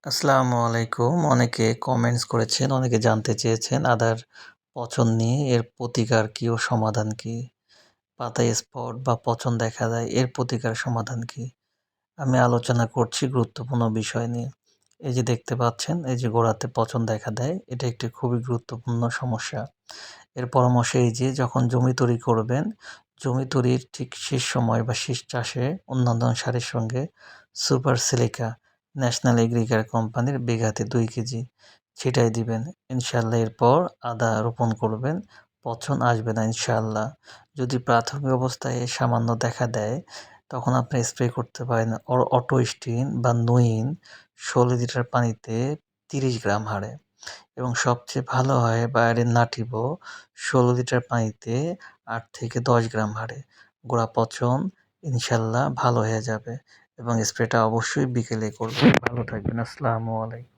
আসসালামু আলাইকুম। অনেকে কমেন্টস করেছেন, অনেকে জানতে চেয়েছেন আদার পচন নিয়ে। এর প্রতিকার কী ও সমাধান কী? পাতায় স্পট বা পচন দেখা দেয়, এর প্রতিকার সমাধান কী? আমি আলোচনা করছি গুরুত্বপূর্ণ বিষয় নিয়ে। এই যে দেখতে পাচ্ছেন, এই যে গোড়াতে পচন দেখা দেয়, এটা একটি খুবই গুরুত্বপূর্ণ সমস্যা। এর পরামর্শ এই যে যখন জমি তৈরি করবেন, জমি তৈরির ঠিক শেষ সময় বা শেষ চাষে অন্যান্য সারের সঙ্গে সুপার সিলিকা ন্যাশনাল এগ্রিকালচার কোম্পানির বিঘাতে 2 কেজি ছিটাই দিবেন। ইনশাআল্লাহ এরপর আদা রোপণ করবেন, পচন আসবে না ইনশাআল্লাহ। যদি প্রাথমিক অবস্থায় সামান্য দেখা দেয়, তখন আপনি স্প্রে করতে পারেন অটোস্টিন বা নুইন 16 লিটার পানিতে 30 গ্রাম হারে। এবং সবচেয়ে ভালো হয় বায়ারের নাটিভো 16 লিটার পানিতে 8 থেকে 10 গ্রাম হারে। গোড়া পচন ইনশাল্লাহ ভালো হয়ে যাবে এবং স্প্রেটা অবশ্যই বিকেলে করবেন। ভালো থাকবেন। আসসালামু আলাইকুম।